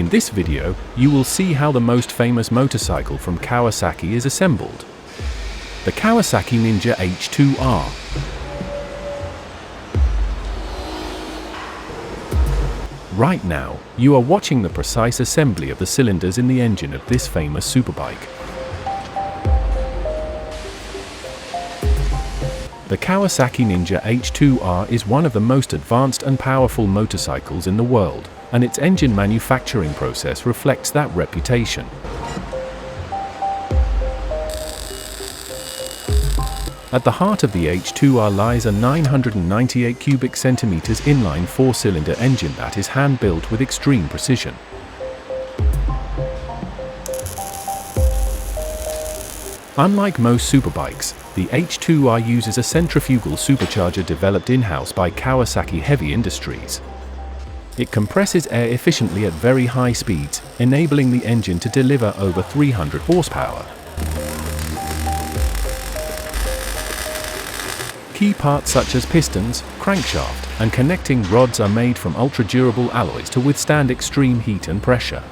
In this video, you will see how the most famous motorcycle from Kawasaki is assembled. The Kawasaki Ninja H2R. Right now, you are watching the precise assembly of the cylinders in the engine of this famous superbike. The Kawasaki Ninja H2R is one of the most advanced and powerful motorcycles in the world, and its engine manufacturing process reflects that reputation. At the heart of the H2R lies a 998 cubic centimeters inline four-cylinder engine that is hand-built with extreme precision. Unlike most superbikes, the H2R uses a centrifugal supercharger developed in-house by Kawasaki Heavy Industries. It compresses air efficiently at very high speeds, enabling the engine to deliver over 300 horsepower. Key parts such as pistons, crankshaft, and connecting rods are made from ultra-durable alloys to withstand extreme heat and pressure.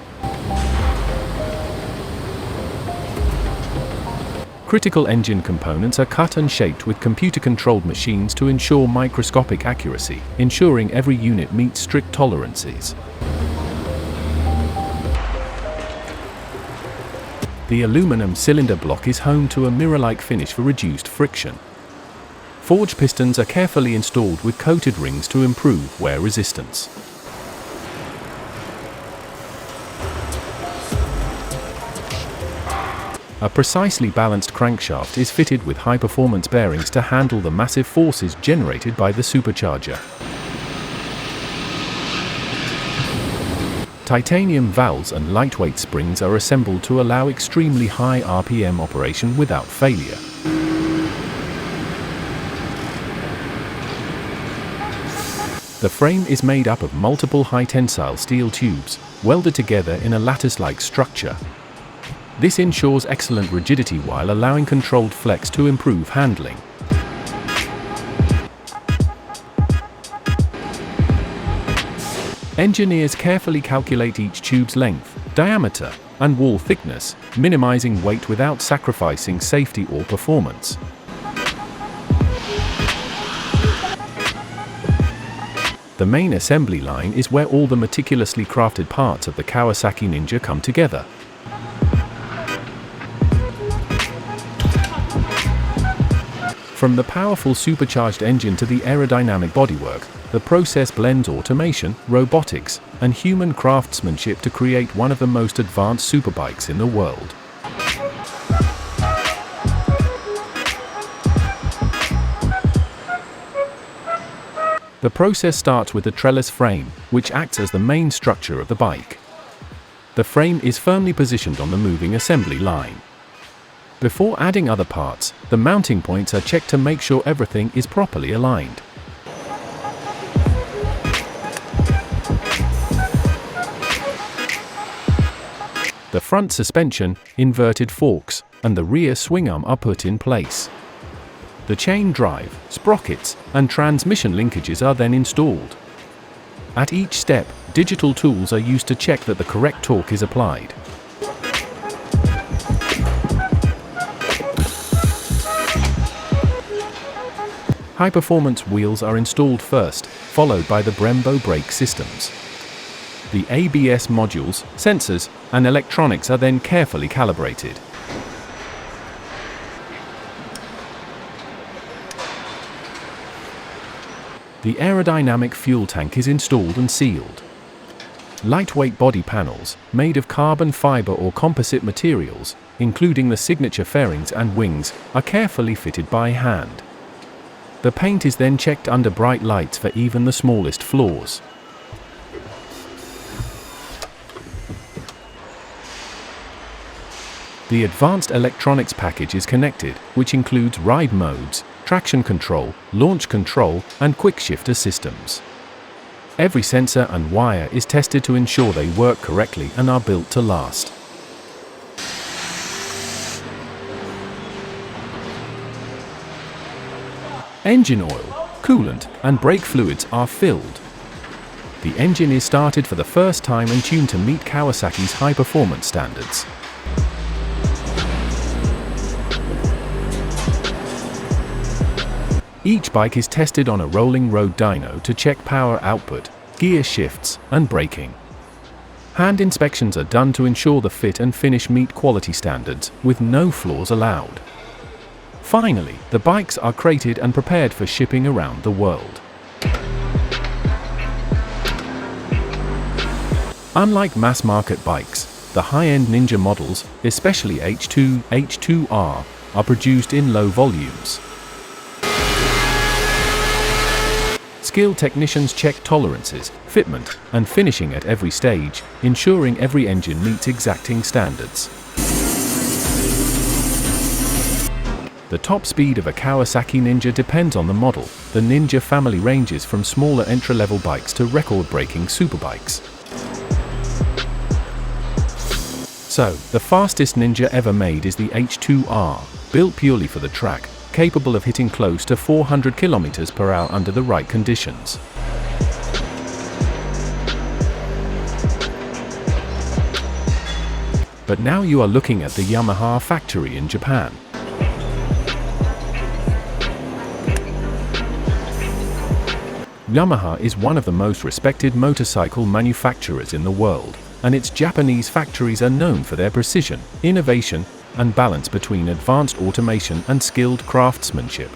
Critical engine components are cut and shaped with computer-controlled machines to ensure microscopic accuracy, ensuring every unit meets strict tolerances. The aluminum cylinder block is home to a mirror-like finish for reduced friction. Forged pistons are carefully installed with coated rings to improve wear resistance. A precisely balanced crankshaft is fitted with high-performance bearings to handle the massive forces generated by the supercharger. Titanium valves and lightweight springs are assembled to allow extremely high RPM operation without failure. The frame is made up of multiple high-tensile steel tubes, welded together in a lattice-like structure. This ensures excellent rigidity while allowing controlled flex to improve handling. Engineers carefully calculate each tube's length, diameter, and wall thickness, minimizing weight without sacrificing safety or performance. The main assembly line is where all the meticulously crafted parts of the Kawasaki Ninja come together. From the powerful supercharged engine to the aerodynamic bodywork, the process blends automation, robotics, and human craftsmanship to create one of the most advanced superbikes in the world. The process starts with the trellis frame, which acts as the main structure of the bike. The frame is firmly positioned on the moving assembly line. Before adding other parts, the mounting points are checked to make sure everything is properly aligned. The front suspension, inverted forks, and the rear swing arm are put in place. The chain drive, sprockets, and transmission linkages are then installed. At each step, digital tools are used to check that the correct torque is applied. High-performance wheels are installed first, followed by the Brembo brake systems. The ABS modules, sensors, and electronics are then carefully calibrated. The aerodynamic fuel tank is installed and sealed. Lightweight body panels, made of carbon fiber or composite materials, including the signature fairings and wings, are carefully fitted by hand. The paint is then checked under bright lights for even the smallest flaws. The advanced electronics package is connected, which includes ride modes, traction control, launch control, and quick shifter systems. Every sensor and wire is tested to ensure they work correctly and are built to last. Engine oil, coolant, and brake fluids are filled. The engine is started for the first time and tuned to meet Kawasaki's high-performance standards. Each bike is tested on a rolling road dyno to check power output, gear shifts, and braking. Hand inspections are done to ensure the fit and finish meet quality standards, with no flaws allowed. Finally, the bikes are crated and prepared for shipping around the world. Unlike mass-market bikes, the high-end Ninja models, especially H2, H2R, are produced in low volumes. Skilled technicians check tolerances, fitment, and finishing at every stage, ensuring every engine meets exacting standards. The top speed of a Kawasaki Ninja depends on the model. The Ninja family ranges from smaller entry-level bikes to record-breaking superbikes. So, the fastest Ninja ever made is the H2R, built purely for the track, capable of hitting close to 400 km/h under the right conditions. But now you are looking at the Yamaha factory in Japan. Yamaha is one of the most respected motorcycle manufacturers in the world, and its Japanese factories are known for their precision, innovation, and balance between advanced automation and skilled craftsmanship.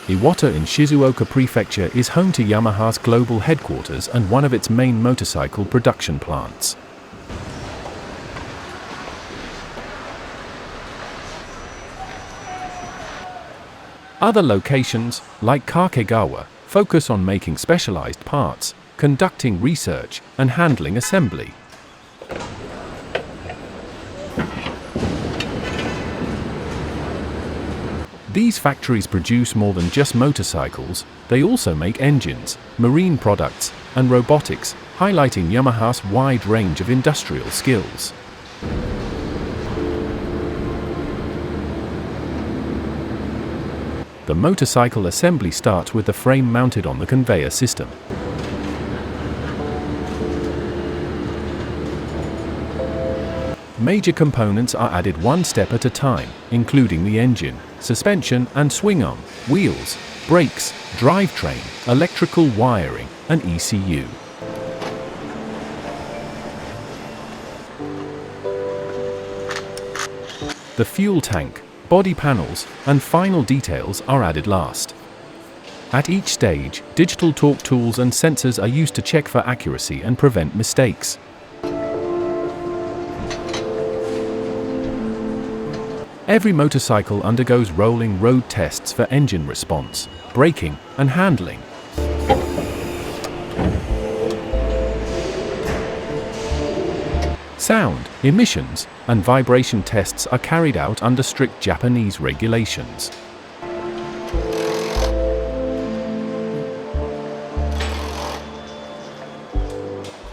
Iwata in Shizuoka Prefecture is home to Yamaha's global headquarters and one of its main motorcycle production plants. Other locations, like Kakegawa, focus on making specialized parts, conducting research, and handling assembly. These factories produce more than just motorcycles, they also make engines, marine products, and robotics, highlighting Yamaha's wide range of industrial skills. The motorcycle assembly starts with the frame mounted on the conveyor system. Major components are added one step at a time, including the engine, suspension and swing arm, wheels, brakes, drivetrain, electrical wiring, and ECU. The fuel tank, body panels, and final details are added last. At each stage, digital torque tools and sensors are used to check for accuracy and prevent mistakes. Every motorcycle undergoes rolling road tests for engine response, braking, and handling. Sound, emissions, and vibration tests are carried out under strict Japanese regulations.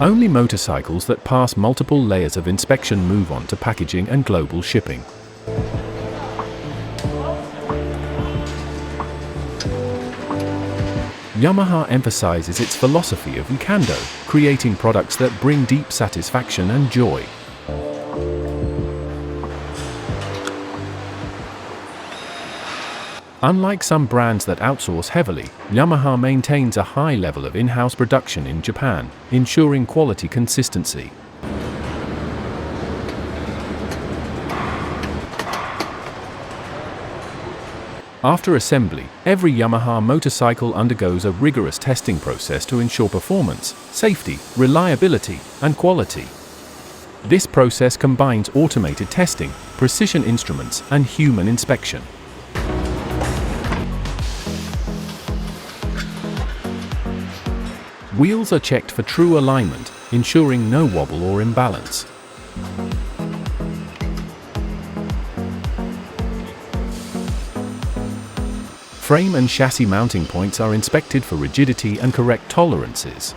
Only motorcycles that pass multiple layers of inspection move on to packaging and global shipping. Yamaha emphasizes its philosophy of Ikando, creating products that bring deep satisfaction and joy. Unlike some brands that outsource heavily, Yamaha maintains a high level of in-house production in Japan, ensuring quality consistency. After assembly, every Yamaha motorcycle undergoes a rigorous testing process to ensure performance, safety, reliability, and quality. This process combines automated testing, precision instruments, and human inspection. Wheels are checked for true alignment, ensuring no wobble or imbalance. Frame and chassis mounting points are inspected for rigidity and correct tolerances.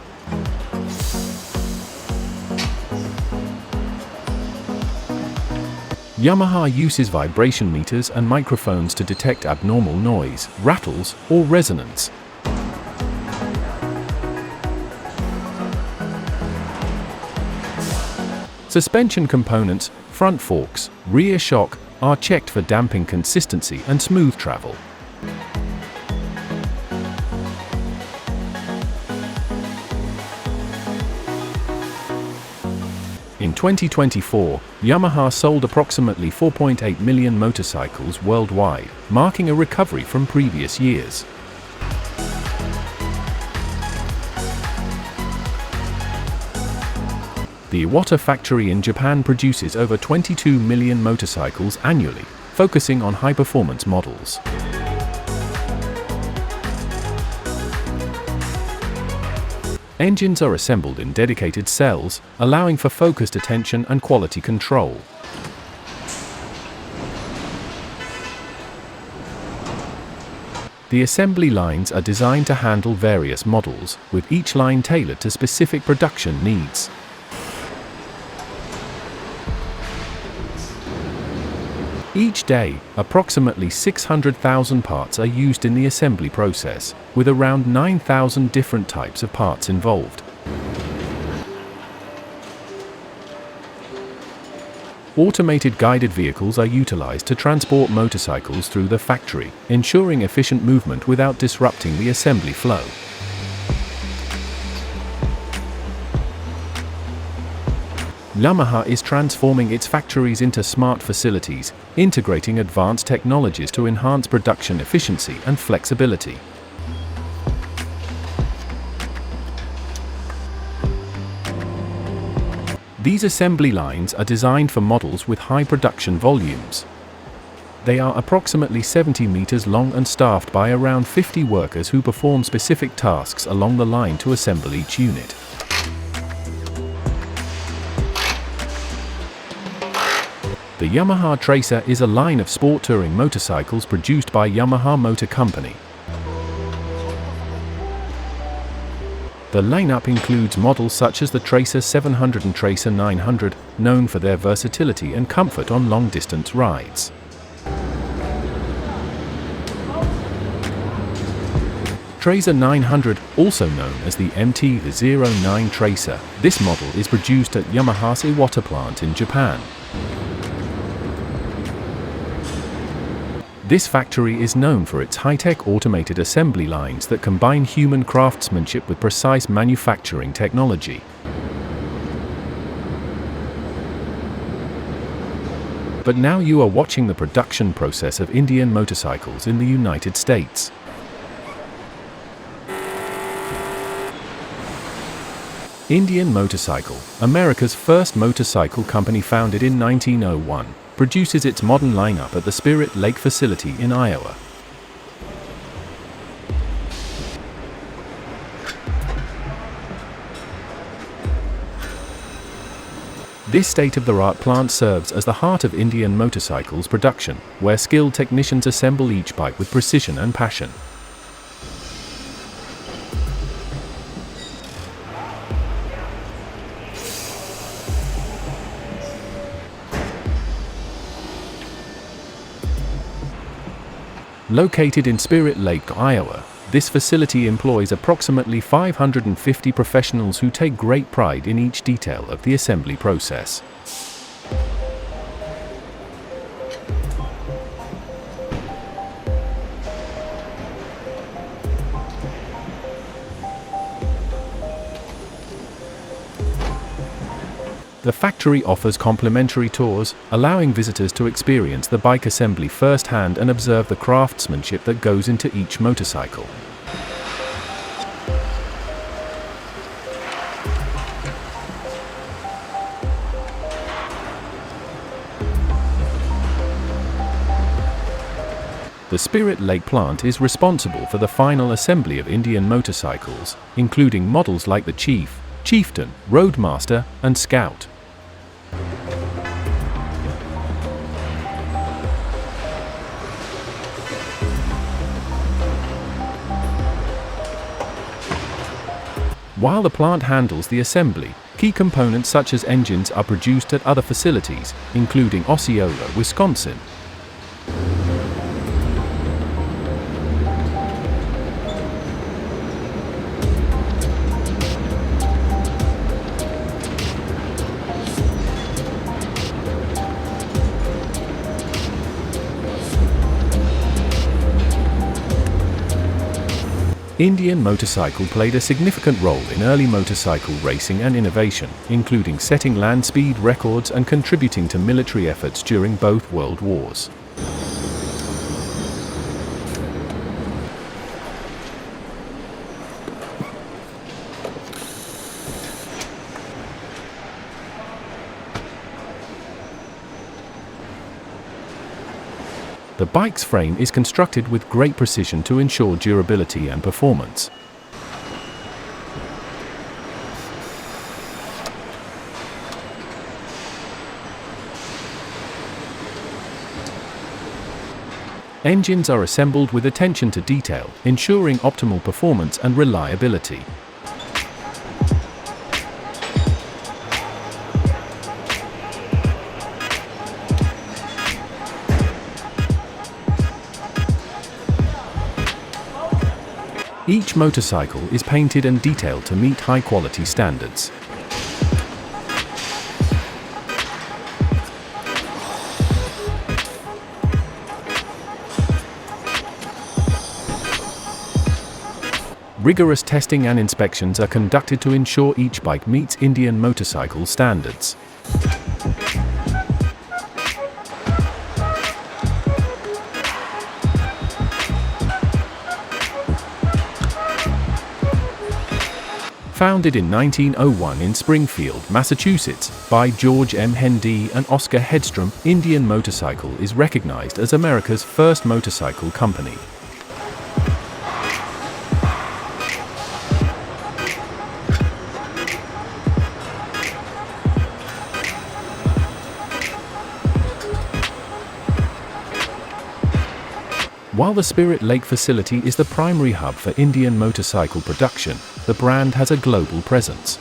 Yamaha uses vibration meters and microphones to detect abnormal noise, rattles, or resonance. Suspension components, front forks, rear shock, are checked for damping consistency and smooth travel. In 2024, Yamaha sold approximately 4.8 million motorcycles worldwide, marking a recovery from previous years. The Iwata factory in Japan produces over 22 million motorcycles annually, focusing on high-performance models. Engines are assembled in dedicated cells, allowing for focused attention and quality control. The assembly lines are designed to handle various models, with each line tailored to specific production needs. Each day, approximately 600,000 parts are used in the assembly process, with around 9,000 different types of parts involved. Automated guided vehicles are utilized to transport motorcycles through the factory, ensuring efficient movement without disrupting the assembly flow. Yamaha is transforming its factories into smart facilities, integrating advanced technologies to enhance production efficiency and flexibility. These assembly lines are designed for models with high production volumes. They are approximately 70 meters long and staffed by around 50 workers who perform specific tasks along the line to assemble each unit. The Yamaha Tracer is a line of sport touring motorcycles produced by Yamaha Motor Company. The lineup includes models such as the Tracer 700 and Tracer 900, known for their versatility and comfort on long-distance rides. Tracer 900, also known as the MT-09 Tracer, this model is produced at Yamaha's Iwata plant in Japan. This factory is known for its high-tech automated assembly lines that combine human craftsmanship with precise manufacturing technology. But now you are watching the production process of Indian motorcycles in the United States. Indian Motorcycle, America's first motorcycle company founded in 1901. Produces its modern lineup at the Spirit Lake facility in Iowa. This state-of-the-art plant serves as the heart of Indian motorcycles production, where skilled technicians assemble each bike with precision and passion. Located in Spirit Lake, Iowa, this facility employs approximately 550 professionals who take great pride in each detail of the assembly process. The factory offers complimentary tours, allowing visitors to experience the bike assembly firsthand and observe the craftsmanship that goes into each motorcycle. The Spirit Lake plant is responsible for the final assembly of Indian motorcycles, including models like the Chief, Chieftain, Roadmaster, and Scout. While the plant handles the assembly, key components such as engines are produced at other facilities, including Osceola, Wisconsin. Indian motorcycle played a significant role in early motorcycle racing and innovation, including setting land speed records and contributing to military efforts during both World Wars. The bike's frame is constructed with great precision to ensure durability and performance. Engines are assembled with attention to detail, ensuring optimal performance and reliability. Each motorcycle is painted and detailed to meet high-quality standards. Rigorous testing and inspections are conducted to ensure each bike meets Indian motorcycle standards. Founded in 1901 in Springfield, Massachusetts, by George M. Hendy and Oscar Hedstrom, Indian Motorcycle is recognized as America's first motorcycle company. While the Spirit Lake facility is the primary hub for Indian motorcycle production, the brand has a global presence.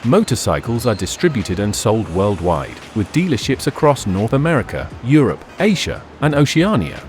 Motorcycles are distributed and sold worldwide, with dealerships across North America, Europe, Asia, and Oceania.